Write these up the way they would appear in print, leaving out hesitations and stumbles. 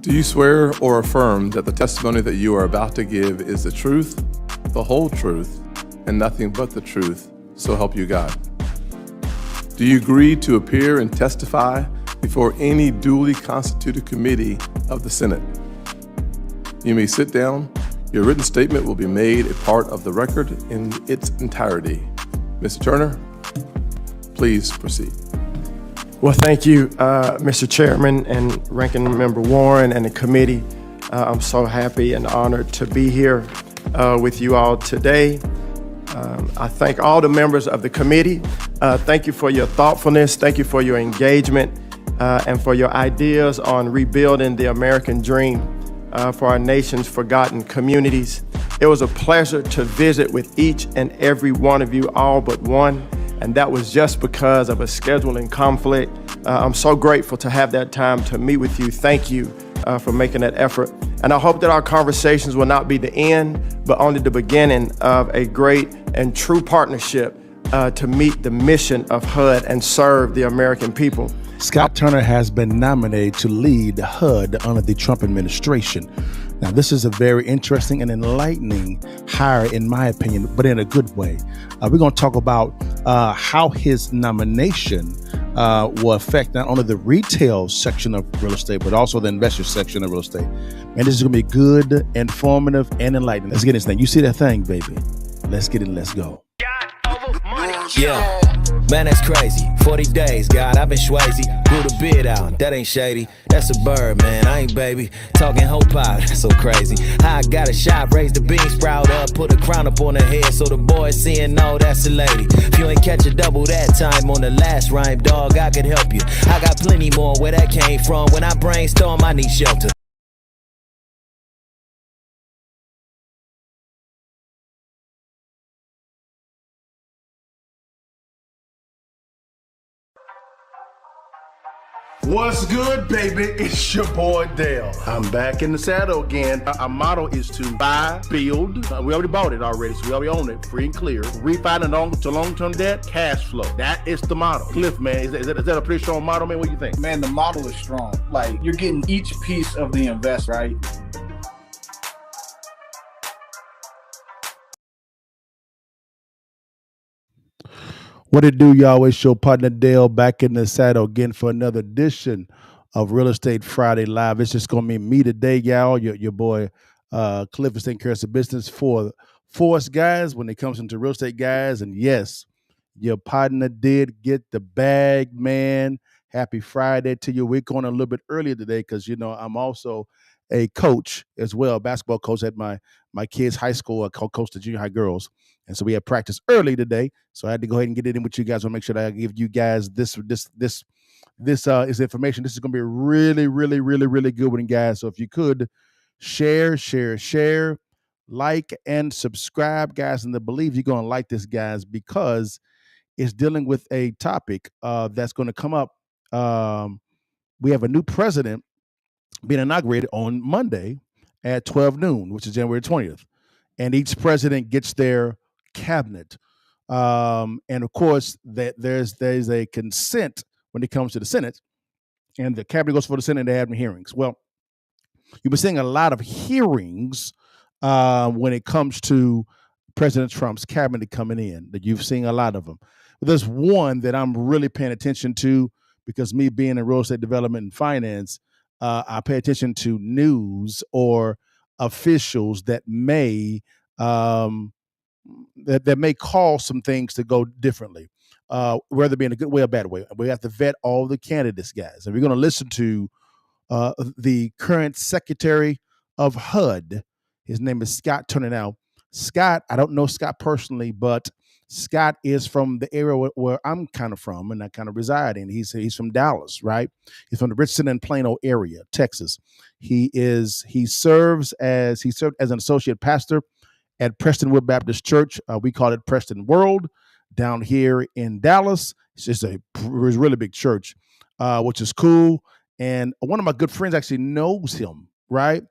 Do you swear or affirm that the testimony that you are about to give is the truth, the whole truth, and nothing but the truth, so help you God? Do you agree to appear and testify before any duly constituted committee of the Senate? You may sit down. Your written statement will be made a part of the record in its entirety. Mr. Turner, please proceed. Well, thank you, Mr. Chairman and Ranking Member Warren and the committee. I'm so happy and honored to be here with you all today. I thank all the members of the committee. Thank you for your thoughtfulness. Thank you for your engagement and for your ideas on rebuilding the American dream for our nation's forgotten communities. It was a pleasure to visit with each and every one of you, all but one. And that was just because of a scheduling conflict. I'm so grateful to have that time to meet with you. Thank you for making that effort. And I hope that our conversations will not be the end, but only the beginning of a great and true partnership to meet the mission of HUD and serve the American people. Scott Turner has been nominated to lead HUD under the Trump administration. Now, this is a very interesting and enlightening hire, in my opinion, but in a good way. We're going to talk about how his nomination will affect not only the retail section of real estate, but also the investor section of real estate. And this is going to be good, informative, and enlightening. Let's get this thing. You see that thing, baby? Let's get it. Let's go. Yeah, man, that's crazy. 40 days, God, I've been Swayze. Blew the bid out, that ain't shady. That's a bird, man, I ain't baby. Talking whole pie, that's so crazy. How I got a shot, raise the bean sprout up, put a crown up on her head so the boys seeing, no, that's a lady. If you ain't catch a double that time on the last rhyme, dog, I could help you. I got plenty more where that came from. When I brainstorm, I need shelter. What's good, baby? It's your boy Dale. I'm back in the saddle again. Our motto is to buy, build. We already bought it already, so we already own it, free and clear. Refinance to long-term debt, cash flow. That is the motto. Cliff, man, is that a pretty strong motto, man? What do you think? Man, the model is strong. Like, you're getting each piece of the invest, right? What it do, y'all? It's your partner Dale back in the saddle again for another edition of Real Estate Friday Live. It's just gonna be me today, y'all. Your boy Cliff is taking care of some business for us guys when it comes into real estate, guys. And yes, your partner did get the bag, man. Happy Friday to you. We're going a little bit earlier today because I'm also a coach as well, basketball coach at my kids' high school. I coach the junior high girls. And so we had practice early today. So I had to go ahead and get it in with you guys. I'll make sure that I give you guys this is information. This is going to be a really, really, really, really good one, guys. So if you could share, like, and subscribe, guys. And I believe you're going to like this, guys, because it's dealing with a topic that's going to come up. We have a new president being inaugurated on Monday at 12 noon, which is January 20th. And each president gets their cabinet. And of course, there's a consent when it comes to the Senate, and the cabinet goes for the Senate and they have hearings. Well, you've been seeing a lot of hearings when it comes to President Trump's cabinet coming in, that you've seen a lot of them. But there's one that I'm really paying attention to because me being in real estate development and finance, I pay attention to news or officials that may that may cause some things to go differently, whether it be in a good way or bad way. We have to vet all the candidates, guys. And we're going to listen to the current Secretary of HUD. His name is Scott Turner. Now, Scott, I don't know Scott personally, but Scott is from the area where I'm kind of from and I kind of reside in. He's from Dallas, right? He's from the Richardson and Plano area, Texas. He served as an associate pastor at Prestonwood Baptist Church. We call it Preston World down here in Dallas. It's just a really big church, which is cool. And one of my good friends actually knows him, right?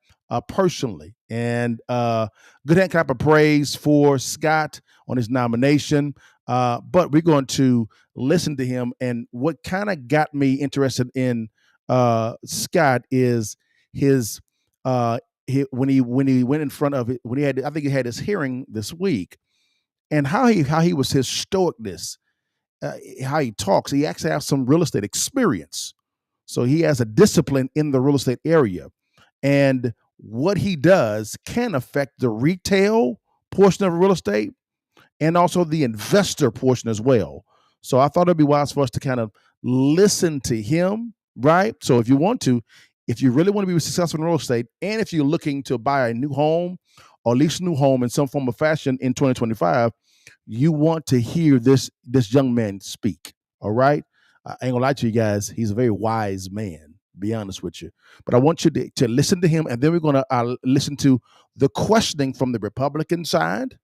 Personally. And good hand clap of praise for Scott on his nomination. But we're going to listen to him. And what kind of got me interested in Scott is his when he went in front of it, when he had, I think he had his hearing this week, and how he was, his stoicness, how he talks. He actually has some real estate experience, so he has a discipline in the real estate area, and what he does can affect the retail portion of real estate and also the investor portion as well. So I thought it'd be wise for us to kind of listen to him, right? So if you really want to be successful in real estate, and if you're looking to buy a new home or lease a new home in some form or fashion in 2025, you want to hear this young man speak. All right. I ain't gonna lie to you guys. He's a very wise man, to be honest with you. But I want you to listen to him, and then we're gonna listen to the questioning from the Republican side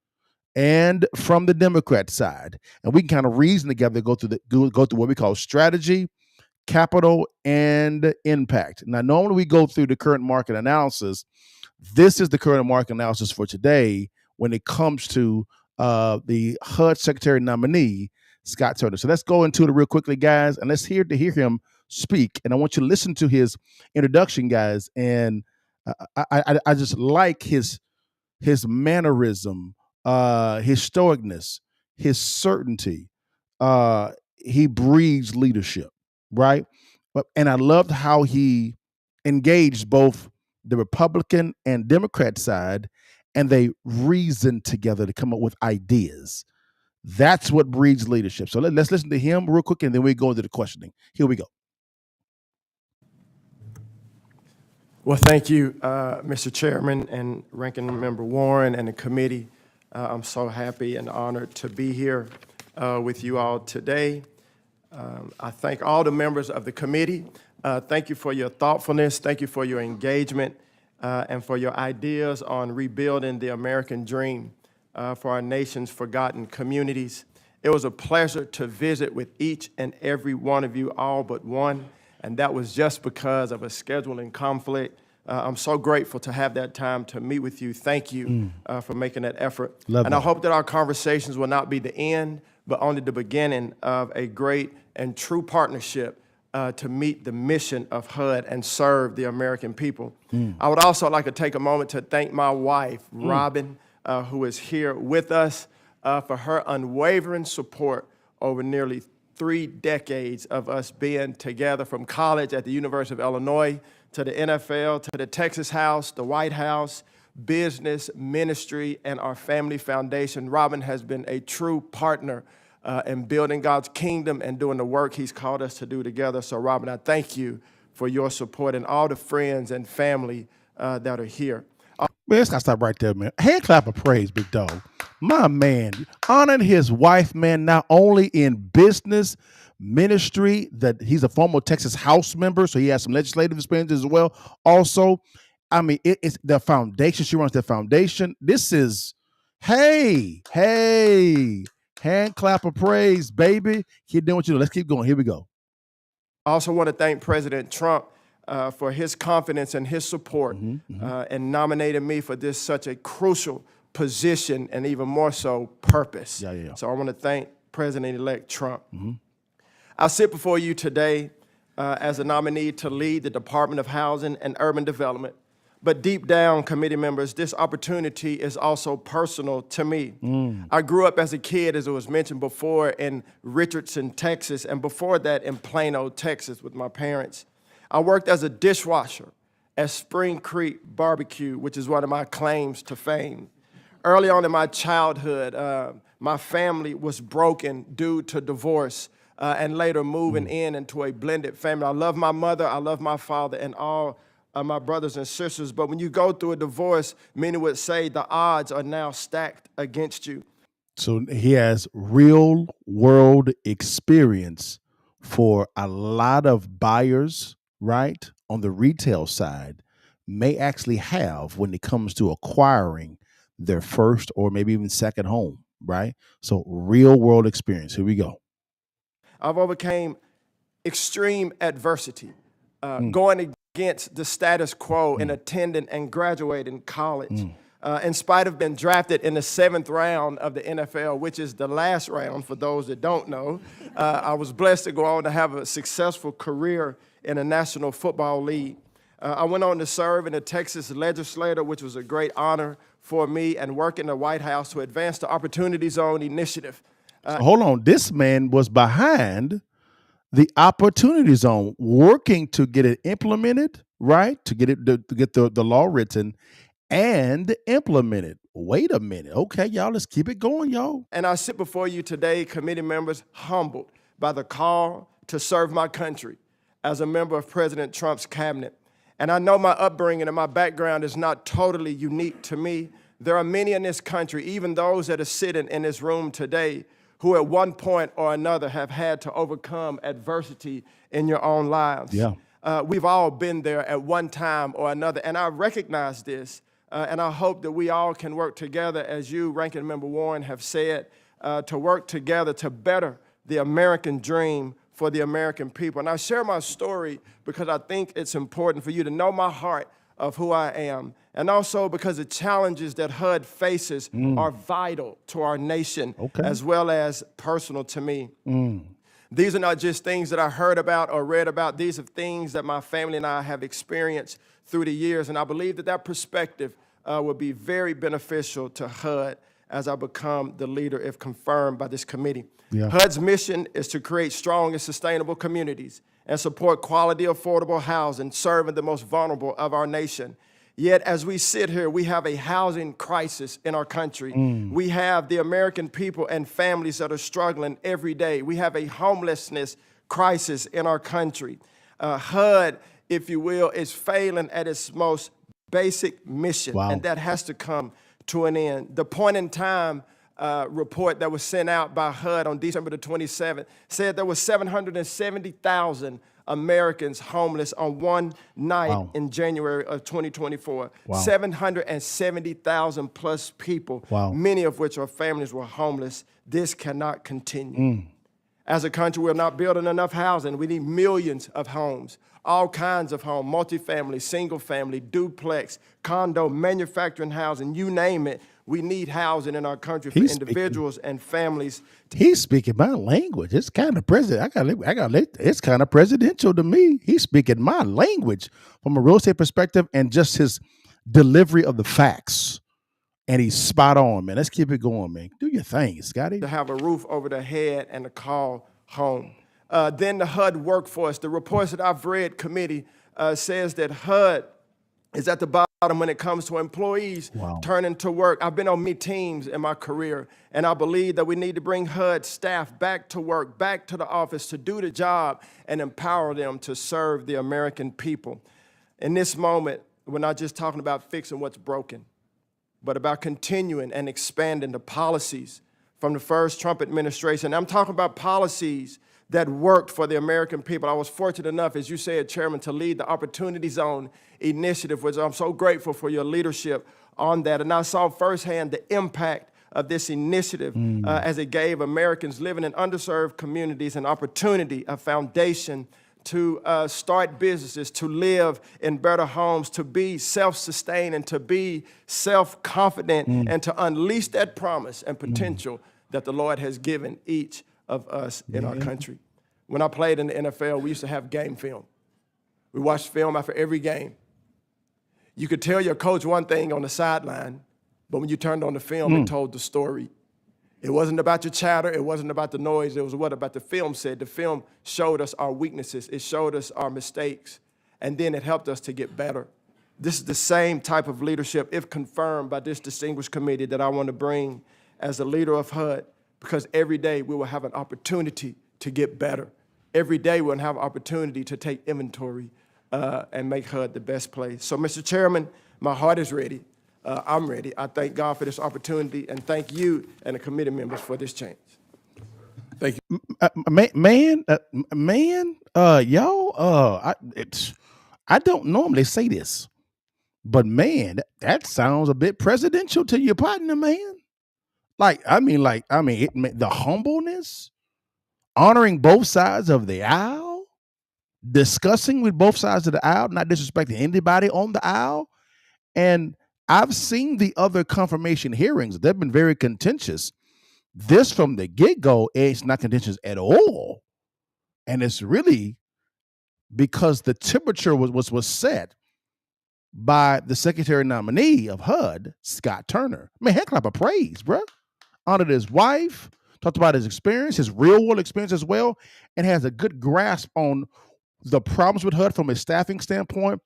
and from the Democrat side, and we can kind of reason together, go through what we call strategy, capital, and impact. Now, normally we go through the current market analysis. This is the current market analysis for today when it comes to the HUD Secretary nominee, Scott Turner. So let's go into it real quickly, guys, and let's hear him speak. And I want you to listen to his introduction, guys. And I just like his mannerism, his stoicness, his certainty. He breathes leadership, right? And I loved how he engaged both the Republican and Democrat side, and they reasoned together to come up with ideas. That's what breeds leadership. So let's listen to him real quick, and then we go into the questioning. Here we go. Well, thank you, Mr. Chairman and Ranking Member Warren and the committee. I'm so happy and honored to be here with you all today. I thank all the members of the committee. Thank you for your thoughtfulness. Thank you for your engagement and for your ideas on rebuilding the American dream for our nation's forgotten communities. It was a pleasure to visit with each and every one of you, all but one, and that was just because of a scheduling conflict. I'm so grateful to have that time to meet with you. Thank you for making that effort. I hope that our conversations will not be the end, but only the beginning of a great and true partnership to meet the mission of HUD and serve the American people. I would also like to take a moment to thank my wife, Robin, who is here with us, for her unwavering support over nearly 3 decades of us being together, from college at the University of Illinois to the NFL, to the Texas House, the White House, business, ministry, and our family foundation. Robin has been a true partner in building God's kingdom and doing the work he's called us to do together. So, Robin, I thank you for your support, and all the friends and family that are here. Man, it's got to stop right there, man. Hand clap of praise, big dog. My man, honoring his wife, man, not only in business, ministry, that he's a former Texas House member, so he has some legislative experience as well. Also, I mean, it's the foundation. She runs the foundation. This is, hey, hand clap of praise, baby. Keep doing what you do. Let's keep going. Here we go. I also want to thank President Trump for his confidence and his support and nominating me for this such a crucial position, and even more so, purpose. So I want to thank President-elect Trump. I sit before you today as a nominee to lead the Department of Housing and Urban Development. But deep down, committee members, this opportunity is also personal to me. I grew up as a kid, as it was mentioned before, in Richardson, Texas, and before that in Plano, Texas, with my parents. I worked as a dishwasher at Spring Creek Barbecue, which is one of my claims to fame. Early on in my childhood, my family was broken due to divorce and later moving into a blended family. I love my mother, I love my father, and all my brothers and sisters. But when you go through a divorce, many would say the odds are now stacked against you. So he has real world experience for a lot of buyers, right, on the retail side, may actually have when it comes to acquiring their first or maybe even second home, right? So real world experience. Here we go. I've overcame extreme adversity, going against the status quo in attending and graduating college. In spite of being drafted in the 7th round of the NFL, which is the last round for those that don't know, I was blessed to go on to have a successful career in the National Football League. I went on to serve in the Texas legislature, which was a great honor for me, and work in the White House to advance the Opportunity Zone initiative. So hold on, this man was behind the Opportunity Zone, working to get it implemented, right? To get it to get the law written and implemented. Wait a minute. Okay, y'all, let's keep it going, y'all. And I sit before you today, committee members, humbled by the call to serve my country as a member of President Trump's cabinet. And I know my upbringing and my background is not totally unique to me. There are many in this country, even those that are sitting in this room today, who at one point or another have had to overcome adversity in your own lives. Yeah. We've all been there at one time or another, and I recognize this, and I hope that we all can work together, as you, Ranking Member Warren, have said, to work together to better the American dream for the American people. And I share my story because I think it's important for you to know my heart of who I am, and also because the challenges that HUD faces are vital to our nation, as well as personal to me. These are not just things that I heard about or read about. These are things that my family and I have experienced through the years, and I believe that that perspective will be very beneficial to HUD as I become the leader if confirmed by this committee. Yeah. HUD's mission is to create strong and sustainable communities and support quality, affordable housing, serving the most vulnerable of our nation. Yet, as we sit here, we have a housing crisis in our country. We have the American people and families that are struggling every day. We have a homelessness crisis in our country. HUD, if you will, is failing at its most basic mission, and that has to come to an end. The point in time report that was sent out by HUD on December the 27th said there was 770,000 Americans homeless on one night in January of 2024. 770,000 plus people, many of which are families, were homeless. This cannot continue. As a country, we're not building enough housing. We need millions of homes, all kinds of homes, multifamily, single family, duplex, condo, manufacturing housing, you name it. We need housing in our country for individuals and families. He's speaking my language. It's kind of it's kind of presidential to me. He's speaking my language from a real estate perspective and just his delivery of the facts. And he's spot on, man. Let's keep it going, man. Do your thing, Scotty. To have a roof over their head and to call home. Then the HUD workforce. The reports that I've read, committee, says that HUD is at the bottom when it comes to employees turning to work. I've been on many teams in my career, and I believe that we need to bring HUD staff back to work, back to the office to do the job and empower them to serve the American people. In this moment, we're not just talking about fixing what's broken, but about continuing and expanding the policies from the first Trump administration. I'm talking about policies that worked for the American people. I was fortunate enough, as you said, Chairman, to lead the Opportunity Zone initiative, which I'm so grateful for your leadership on that. And I saw firsthand the impact of this initiative as it gave Americans living in underserved communities an opportunity, a foundation to start businesses, to live in better homes, to be self-sustained and to be self-confident and to unleash that promise and potential that the Lord has given each of us in our country. When I played in the NFL, we used to have game film. We watched film after every game. You could tell your coach one thing on the sideline, but when you turned on the film, it told the story. It wasn't about your chatter. It wasn't about the noise. It was what about the film said. The film showed us our weaknesses. It showed us our mistakes, and then it helped us to get better. This is the same type of leadership, if confirmed by this distinguished committee, that I want to bring as the leader of HUD, because every day we will have an opportunity to get better. Every day we'll have an opportunity to take inventory and make HUD the best place. So, Mr. Chairman, my heart is ready. I'm ready. I thank God for this opportunity, and thank you and the committee members for this chance. Thank you. Y'all, I don't normally say this, but man, that sounds a bit presidential to your partner, man. The humbleness, honoring both sides of the aisle, discussing with both sides of the aisle, not disrespecting anybody on the aisle. And I've seen the other confirmation hearings. They've been very contentious. This from the get-go, it's not contentious at all. And it's really because the temperature was set by the Secretary nominee of HUD, Scott Turner. Man, heck, clap of praise, bro. Honored his wife, talked about his experience, his real world experience as well, and has a good grasp on the problems with HUD from a staffing standpoint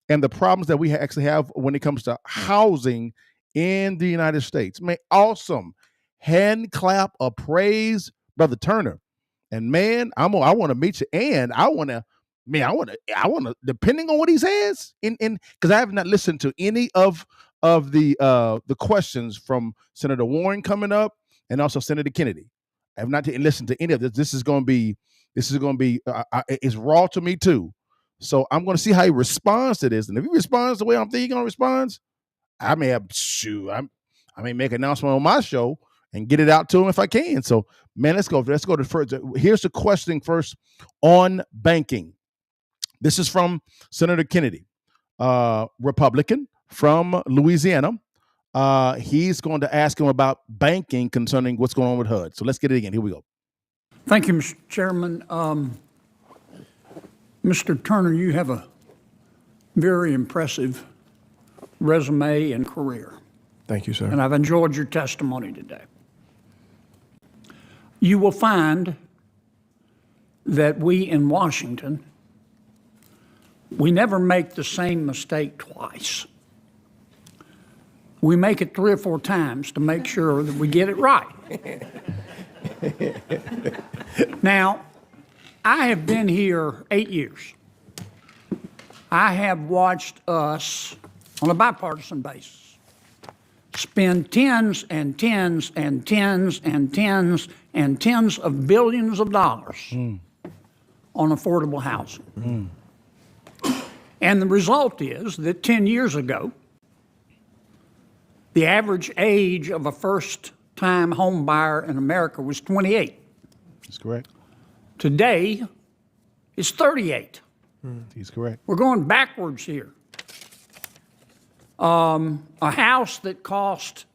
and the problems that we actually have when it comes to housing in the United States. Man, awesome. Hand clap of praise, Brother Turner. And man, I want to meet you, and I want to, depending on what he says, because I have not listened to any of the questions from Senator Warren coming up, and also Senator Kennedy. I have not listened to any of this. This is going to be it's raw to me too. So I'm going to see how he responds to this, and if he responds the way I'm thinking he's going to respond, I may make an announcement on my show and get it out to him if I can. So, man, let's go to first. Here's the questioning first on banking. This is from Senator Kennedy, Republican from Louisiana. He's going to ask him about banking concerning what's going on with HUD. So let's get it again. Here we go. Thank you, Mr. Chairman. Mr. Turner, you have a very impressive resume and career, Thank you, sir. and I've enjoyed your testimony today. You will find that we in Washington, we never make the same mistake twice. We make it 3 or 4 times to make sure that we get it right. Now, I have been here 8 years. I have watched us, on a bipartisan basis, spend tens and tens and tens and tens and tens of billions of dollars on affordable housing. And the result is that 10 years ago, the average age of a first-time home buyer in America was 28. That's correct. Today, it's 38. He's correct. We're going backwards here. A house that cost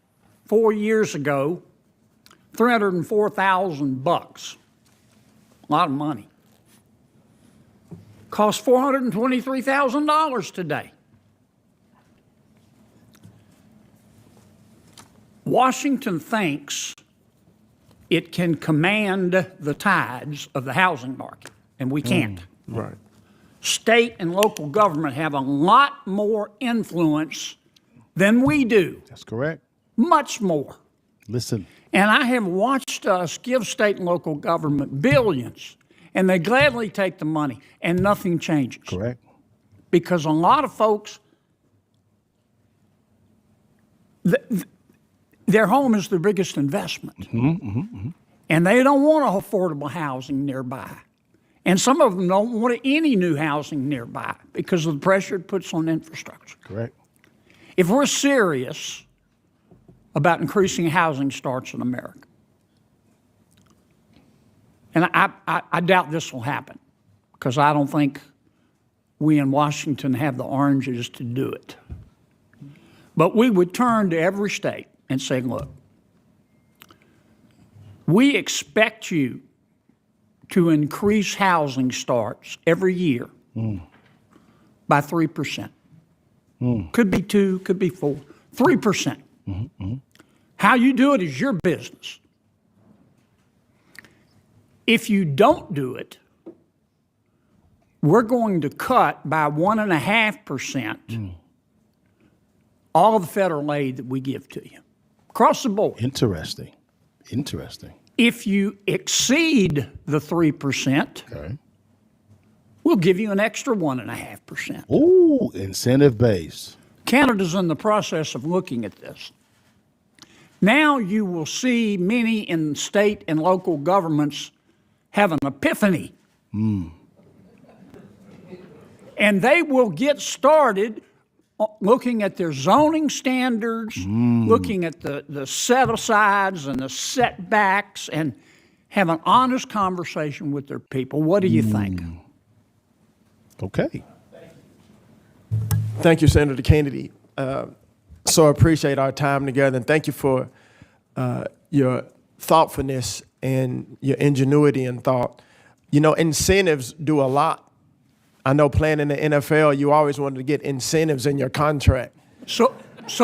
4 years ago $304,000, a lot of money, costs $423,000 today. Washington thinks it can command the tides of the housing market, and we can't. Right. State and local government have a lot more influence than we do. That's correct. Much more. Listen. And I have watched us give state and local government billions, and they gladly take the money, and nothing changes. Correct. Because a lot of folks, their home is their biggest investment. And they don't want affordable housing nearby. And some of them don't want any new housing nearby because of the pressure it puts on infrastructure. Correct. If we're serious about increasing housing starts in America, and I doubt this will happen because I don't think we in Washington have the oranges to do it. But we would turn to every state and say, look, we expect you to increase housing starts every year by 3%. Could be 2, could be 4, 3%. How you do it is your business. If you don't do it, we're going to cut by 1.5% all the federal aid that we give to you across the board. Interesting. If you exceed the 3%, Okay. we'll give you an extra 1.5%. Ooh, incentive based. Canada's in the process of looking at this. Now you will see many in state and local governments have an epiphany. And they will get started looking at their zoning standards, looking at the set-asides and the setbacks, and have an honest conversation with their people. What do you think? Okay. Thank you, Senator Kennedy. So I appreciate our time together, and thank you for your thoughtfulness and your ingenuity and thought. You know, incentives do a lot I know playing in the NFL, you always wanted to get incentives in your contract. So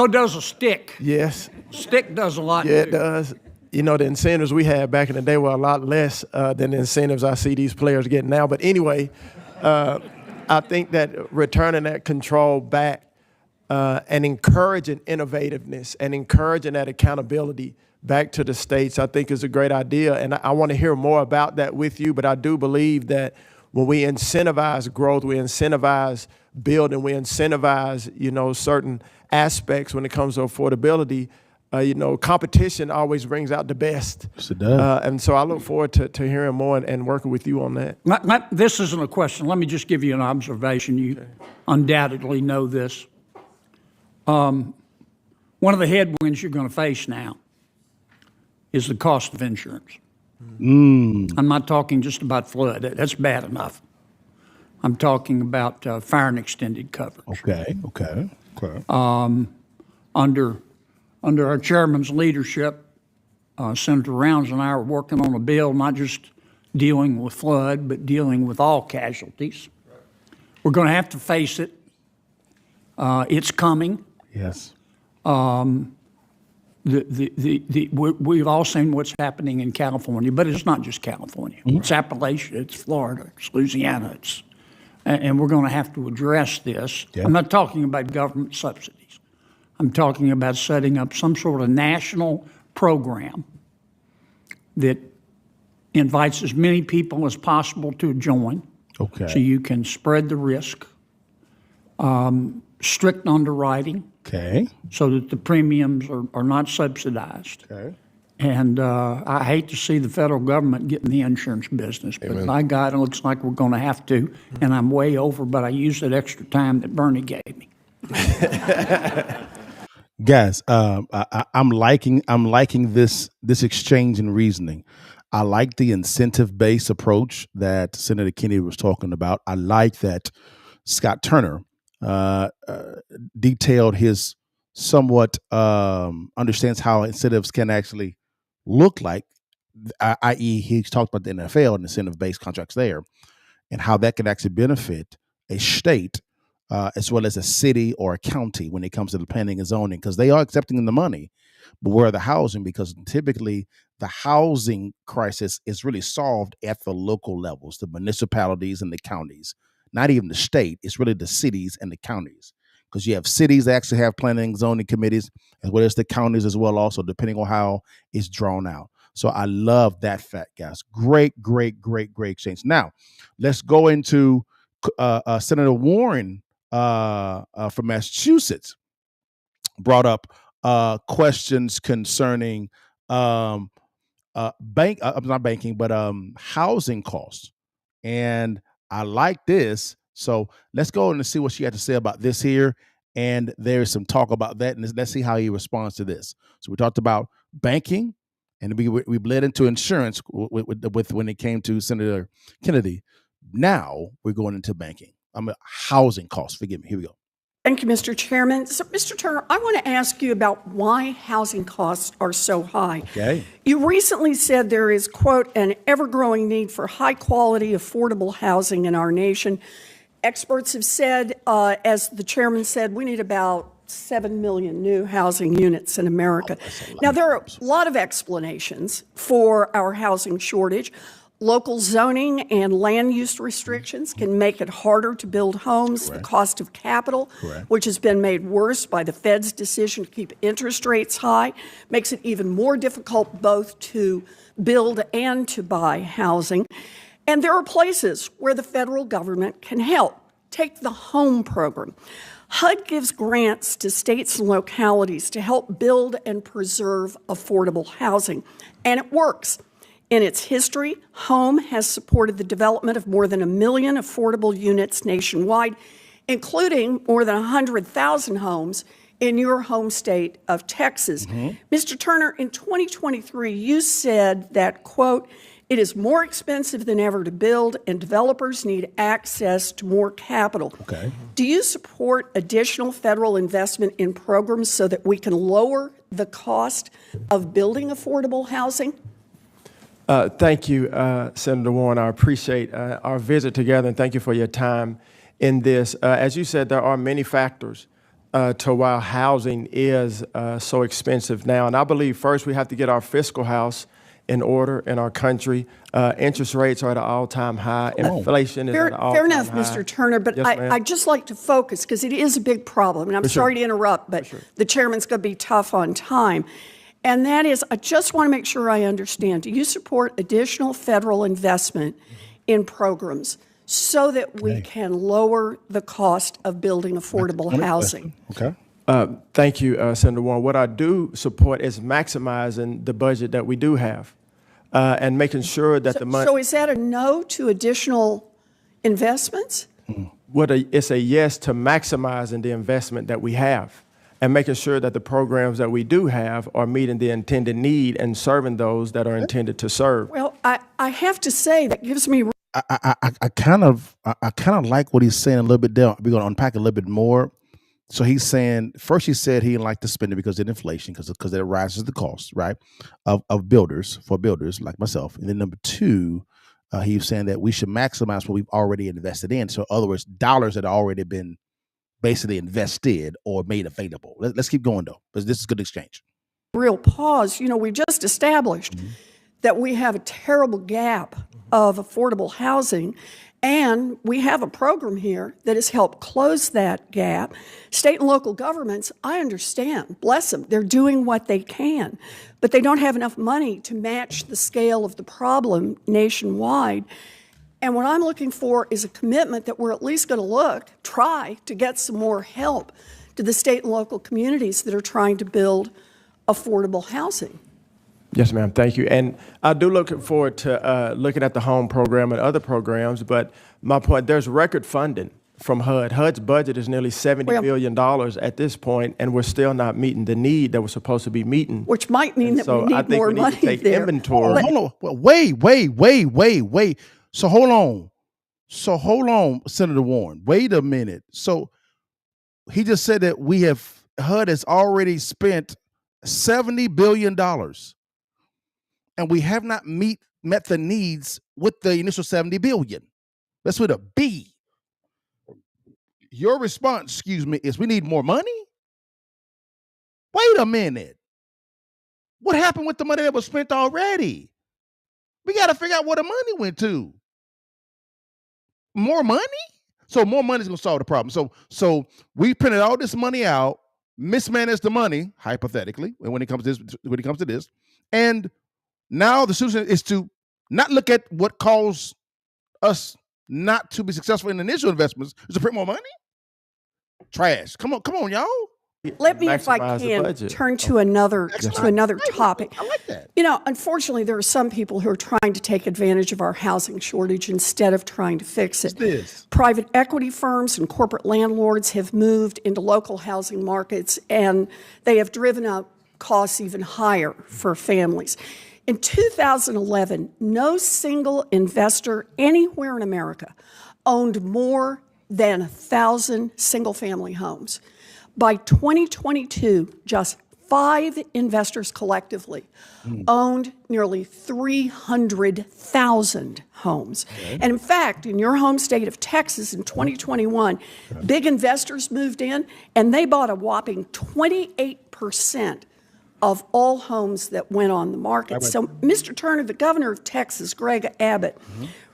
does a stick. Yes. Stick does a lot. Yeah, too. it does. You know, the incentives we had back in the day were a lot less than the incentives I see these players getting now. But anyway, I think that returning that control back and encouraging innovativeness and encouraging that accountability back to the states, I think is a great idea. And I want to hear more about that with you. But I do believe that when we incentivize growth, we incentivize building, we incentivize, you know, certain aspects when it comes to affordability, you know, competition always brings out the best. Yes, it does. And so I look forward to hearing more and working with you on that. This isn't a question. Let me just give you an observation. You undoubtedly know this. One of the headwinds you're going to face now is the cost of insurance. I'm not talking just about flood. That's bad enough. I'm talking about fire and extended coverage. Okay. Under our chairman's leadership, Senator Rounds and I are working on a bill not just dealing with flood, but dealing with all casualties. We're going to have to face it. It's coming. Yes. We've all seen what's happening in California, but it's not just California. It's Appalachia, it's Florida, it's Louisiana, and we're going to have to address this. Yeah. I'm not talking about government subsidies. I'm talking about setting up some sort of national program that invites as many people as possible to join. Okay. So you can spread the risk. Strict underwriting. Okay. So that the premiums are not subsidized. Okay. And I hate to see the federal government get in the insurance business, but by God, it looks like we're going to have to. And I'm way over, but I used that extra time that Bernie gave me. Guys, I'm liking this exchange in reasoning. I like the incentive-based approach that Senator Kennedy was talking about. I like that Scott Turner detailed his somewhat understands how incentives can actually look like, i.e. he's talked about the NFL and incentive-based contracts there, and how that can actually benefit a state as well as a city or a county when it comes to the planning and zoning, because they are accepting the money, but where the housing, because typically the housing crisis is really solved at the local levels, the municipalities and the counties, not even the state. It's really the cities and the counties, because you have cities that actually have planning and zoning committees, as well as the counties as well, also depending on how it's drawn out. So I love that fact, guys. Great exchange. Now, let's go into Senator Warren from Massachusetts brought up questions concerning not banking, but housing costs. And I like this. So let's go and see what she had to say about this here. And there's some talk about that. And let's see how he responds to this. So we talked about banking, and we bled into insurance with when it came to Senator Kennedy. Now we're going into banking. Housing costs. Forgive me. Here we go. Thank you, Mr. Chairman. So, Mr. Turner, I want to ask you about why housing costs are so high. Okay. You recently said there is, quote, an ever-growing need for high-quality, affordable housing in our nation. Experts have said, as the chairman said, we need about 7 million new housing units in America. Now, there are a lot of explanations for our housing shortage. Local zoning and land use restrictions can make it harder to build homes. Correct. The cost of capital, Correct. which has been made worse by the Fed's decision to keep interest rates high, makes it even more difficult both to build and to buy housing. And there are places where the federal government can help. Take the HOME program. HUD gives grants to states and localities to help build and preserve affordable housing, and it works. In its history, HOME has supported the development of more than 1 million affordable units nationwide, including more than 100,000 homes in your home state of Texas. Mr. Turner, in 2023, you said that, quote, it is more expensive than ever to build, and developers need access to more capital. Okay. Do you support additional federal investment in programs so that we can lower the cost of building affordable housing? Thank you, Senator Warren. I appreciate our visit together, and thank you for your time. in this. As you said, there are many factors to why housing is so expensive now. And I believe first we have to get our fiscal house in order in our country. Interest rates are at an all-time high. Inflation is at an all-time high. Fair enough, Mr. Turner, but Yes, ma'am. I'd just like to focus, because it is a big problem, and I'm sorry to interrupt, but the chairman's going to be tough on time. And that is, I just want to make sure I understand. Do you support additional federal investment in programs so that we can lower the cost of building affordable housing? Okay. Thank you, Senator Warren. What I do support is maximizing the budget that we do have and making sure that the money. So is that a no to additional investments? It's a yes to maximizing the investment that we have and making sure that the programs that we do have are meeting the intended need and serving those that are intended to serve. Well, I have to say that gives me. I kind of like what he's saying a little bit there. We're going to unpack a little bit more. So he's saying, first he said he didn't like to spend it because of inflation, because it rises the cost, right, of builders, for builders like myself. And then number two, he was saying that we should maximize what we've already invested in. So in other words, dollars that have already been basically invested or made available. Let's keep going though, because this is good exchange. Real pause. You know, we just established that we have a terrible gap of affordable housing, and we have a program here that has helped close that gap. State and local governments, I understand, bless them, they're doing what they can, but they don't have enough money to match the scale of the problem nationwide. And what I'm looking for is a commitment that we're at least going to try to get some more help to the state and local communities that are trying to build affordable housing. Yes, ma'am. Thank you. And I do look forward to looking at the home program and other programs. But my point, there's record funding from HUD. HUD's budget is nearly $70 billion at this point, and we're still not meeting the need that we're supposed to be meeting. Which might mean that we need more money to take there. inventory. Hold on. Well, wait. So hold on, Senator Warren. Wait a minute. So he just said that HUD has already spent $70 billion. And we have not met the needs with the initial $70 billion. That's with a B. Your response, excuse me, is we need more money? Wait a minute. What happened with the money that was spent already? We got to figure out where the money went to. More money? So more money is going to solve the problem. So we printed all this money out, mismanaged the money, hypothetically, when it comes to this, and now the solution is to not look at what caused us not to be successful in initial investments, is to print more money? Trash. Come on, y'all. Let me, if I can, turn to another topic. I like that. You know, unfortunately, there are some people who are trying to take advantage of our housing shortage instead of trying to fix it. Private equity firms and corporate landlords have moved into local housing markets, and they have driven up costs even higher for families. In 2011, no single investor anywhere in America owned more than 1,000 single-family homes. By 2022, just 5 investors collectively owned nearly 300,000 homes. Okay. And in fact, in your home state of Texas in 2021, big investors moved in, and they bought a whopping 28% of all homes that went on the market. So Mr. Turner, the governor of Texas, Greg Abbott,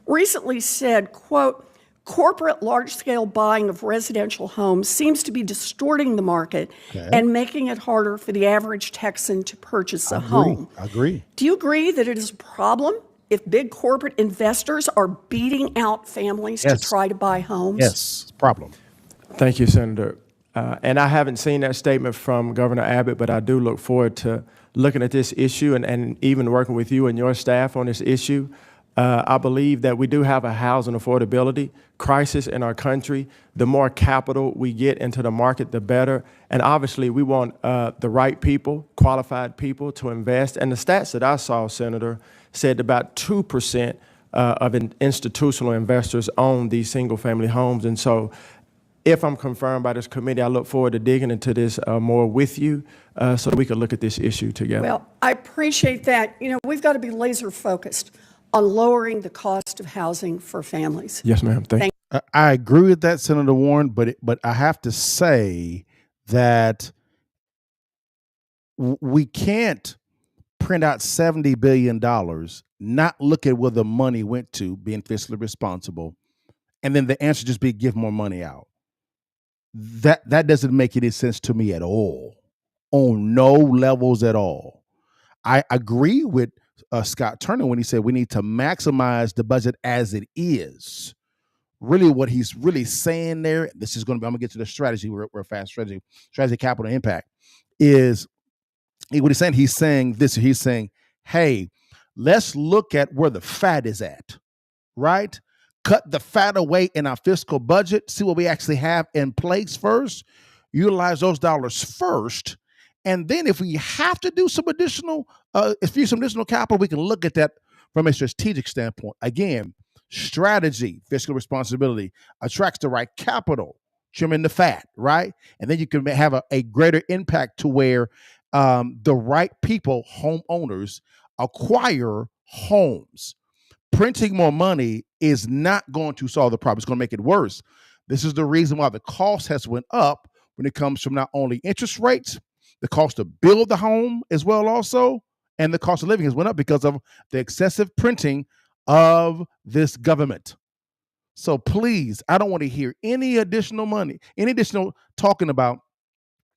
recently said, quote, corporate large-scale buying of residential homes seems to be distorting the market and making it harder for the average Texan to purchase a home. I agree. Do you agree that it is a problem if big corporate investors are beating out families to try to buy homes? Yes, it's a problem. Thank you, Senator. And I haven't seen that statement from Governor Abbott, but I do look forward to looking at this issue and even working with you and your staff on this issue. I believe that we do have a housing affordability crisis in our country. The more capital we get into the market, the better. And obviously, we want the right people, qualified people to invest. And the stats that I saw, Senator, said about 2% of institutional investors own these single-family homes. And so if I'm confirmed by this committee, I look forward to digging into this more with you so we can look at this issue together. Well, I appreciate that. You know, we've got to be laser focused on lowering the cost of housing for families. Yes, ma'am. Thank you. I agree with that, Senator Warren, but I have to say that we can't print out $70 billion, not look at where the money went to, being fiscally responsible, and then the answer just be give more money out. That doesn't make any sense to me at all, on no levels at all. I agree with Scott Turner when he said we need to maximize the budget as it is. Really, what he's really saying there, this is going to be, I'm going to get to the strategy, real fast, strategy capital impact, is what he's saying this, he's saying, hey, let's look at where the fat is at, right? Cut the fat away in our fiscal budget, see what we actually have in place first, utilize those dollars first, and then if we have to do some additional capital, we can look at that from a strategic standpoint. Again, strategy, fiscal responsibility attracts the right capital, trimming the fat, right? And then you can have a greater impact to where the right people, homeowners, acquire homes. Printing more money is not going to solve the problem. It's going to make it worse. This is the reason why the cost has went up when it comes from not only interest rates, the cost to build the home as well also, and the cost of living has went up because of the excessive printing of this government. So please, I don't want to hear any additional money, any additional talking about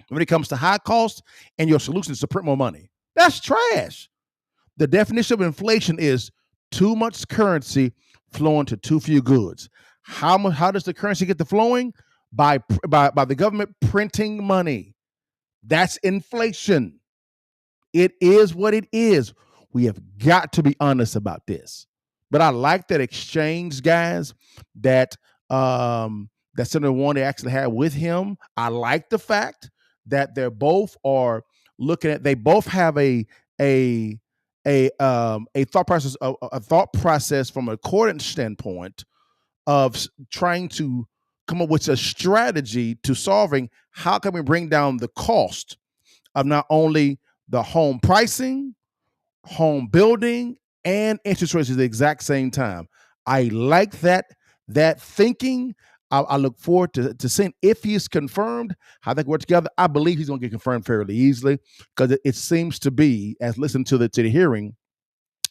when it comes to high costs and your solution is to print more money. That's trash. The definition of inflation is too much currency flowing to too few goods. How does the currency get to flowing? By the government printing money. That's inflation. It is what it is. We have got to be honest about this. But I like that exchange, guys, that Senator Warren actually had with him. I like the fact that they both are looking at. They both have a thought process from a accordance standpoint of trying to come up with a strategy to solving how can we bring down the cost of not only the home pricing, home building, and interest rates at the exact same time. I like that thinking. I look forward to seeing if he's confirmed how they work together. I believe he's going to get confirmed fairly easily because it seems to be, as listened to the hearing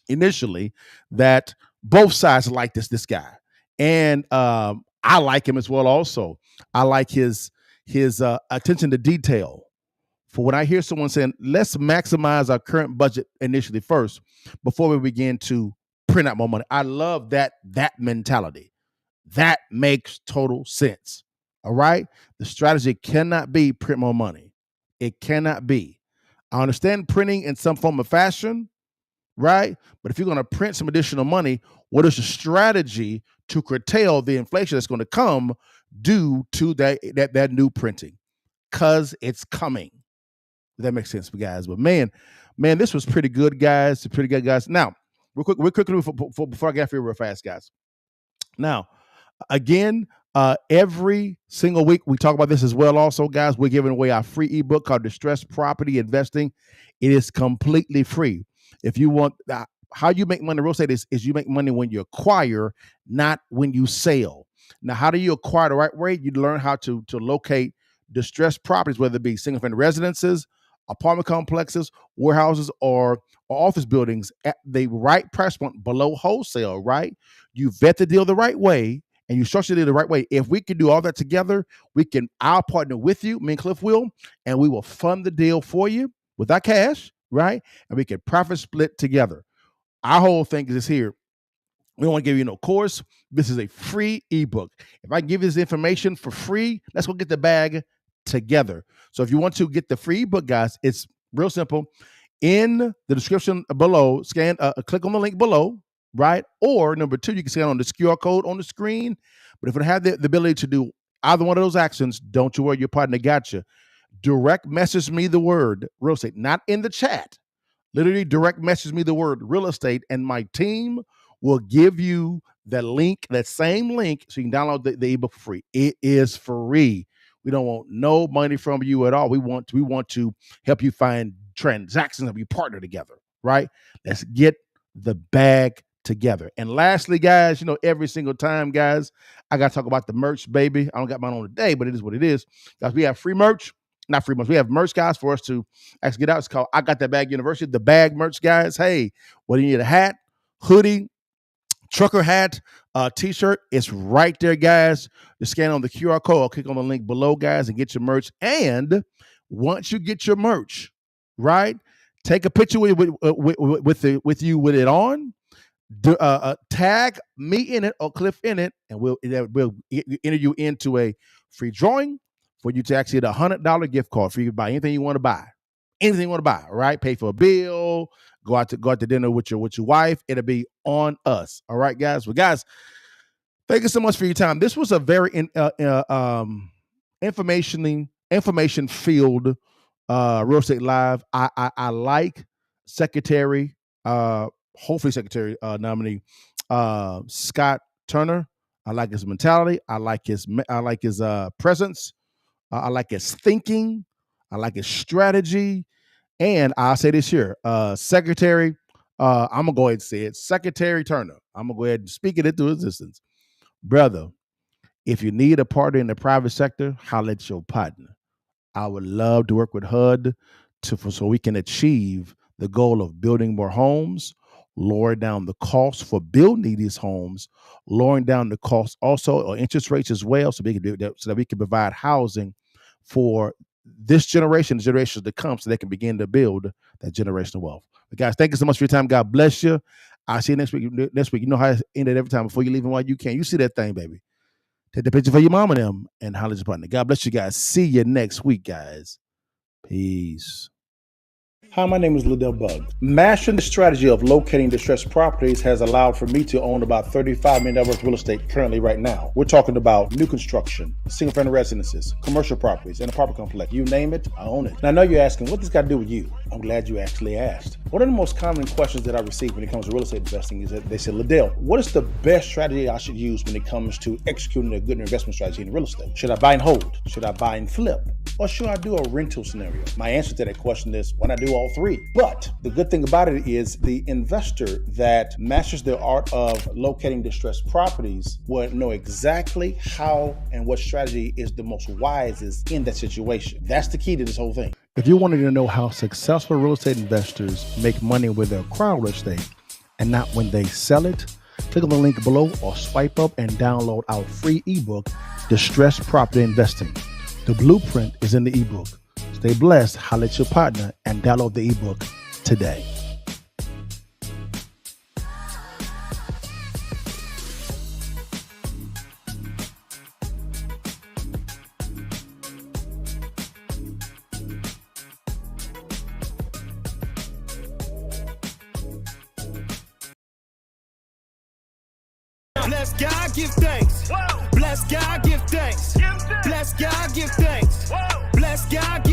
initially, that both sides like this guy, and I like him as well. Also, I like his attention to detail. For when I hear someone saying, let's maximize our current budget initially first before we begin to print out more money. I love that mentality. That makes total sense. All right. The strategy cannot be print more money. It cannot be. I understand printing in some form of fashion, right? But if you're going to print some additional money, what is the strategy to curtail the inflation that's going to come due to that new printing? Because it's coming. That makes sense, guys. But man, this was pretty good, guys. Pretty good, guys. Now, real quickly before I get off here real fast, guys. Now, again, every single week we talk about this as well. Also, guys, we're giving away our free ebook called Distressed Property Investing. It is completely free. If you want, how you make money in real estate is you make money when you acquire, not when you sell. Now, how do you acquire the right way? You learn how to locate distressed properties, whether it be single-family residences, apartment complexes, warehouses, or office buildings at the right price point below wholesale, right? You vet the deal the right way and you structure the deal the right way. If we can do all that together, I'll partner with you, me and Cliff will, and we will fund the deal for you with our cash, right? And we can profit split together. Our whole thing is here. We don't want to give you no course. This is a free ebook. If I give you this information for free, let's go get the bag together. So if you want to get the free ebook, guys, it's real simple. In the description below, click on the link below, right? Or number 2, you can scan on this QR code on the screen. But if you have the ability to do either one of those actions, don't you worry, your partner got you. Direct message me the word real estate, not in the chat. Literally direct message me the word real estate, and my team will give you the link, that same link, so you can download the ebook for free. It is free. We don't want no money from you at all. We want to help you find transactions, help you partner together, right? Let's get the bag together. And lastly, guys, every single time, guys, I got to talk about the merch, baby. I don't got mine on today, but it is what it is. Guys, we have free merch. Not free merch. We have merch, guys, for us to actually get out. It's called I Got That Bag University. The bag merch, guys. Hey, whether you need a hat, hoodie, trucker hat, t-shirt, it's right there, guys. Just scan on the QR code or click on the link below, guys, and get your merch. And once you get your merch, right, take a picture with you with it on. Tag me in it or Cliff in it, and we'll enter you into a free drawing for you to actually get $100 gift card for you to buy anything you want to buy. Anything you want to buy, right? Pay for a bill, go out to dinner with your wife. It'll be on us. All right, guys. Well, guys, thank you so much for your time. This was a very information-filled Real Estate Live. I like Secretary, hopefully Secretary nominee Scott Turner. I like his mentality. I like his presence. I like his thinking. I like his strategy. And I'll say this here, Secretary, I'm going to go ahead and say it, Secretary Turner, I'm going to go ahead and speak it into existence. Brother, if you need a partner in the private sector, holler at your partner. I would love to work with HUD so we can achieve the goal of building more homes, lower down the cost for building these homes, lowering down the cost also or interest rates as well, so that we can provide housing for this generation, the generations to come, so they can begin to build that generational wealth. But guys, thank you so much for your time. God bless you. I'll see you next week. You know how I end it every time. Before you leave and while you can. You see that thing, baby. Take the picture for your mom and them and holler at your partner. God bless you guys. See you next week, guys. Peace. Hi, my name is Liddell Bug. Mastering the strategy of locating distressed properties has allowed for me to own about $35 million worth of real estate currently right now. We're talking about new construction, single-family residences, commercial properties, and apartment complex. You name it, I own it. And I know you're asking, what does this got to do with you? I'm glad you actually asked. One of the most common questions that I receive when it comes to real estate investing is that they say, Liddell, what is the best strategy I should use when it comes to executing a good investment strategy in real estate? Should I buy and hold? Should I buy and flip? Or should I do a rental scenario? My answer to that question is, why not do all three? But the good thing about it is the investor that masters the art of locating distressed properties will know exactly how and what strategy is the most wisest in that situation. That's the key to this whole thing. If you wanted to know how successful real estate investors make money with their acquired real estate and not when they sell it, click on the link below or swipe up and download our free ebook, Distressed Property Investing. The blueprint is in the ebook. Stay blessed, holler at your partner, and download the ebook today. Bless God, give thanks. Bless God, give thanks. Bless God, give thanks. Bless God,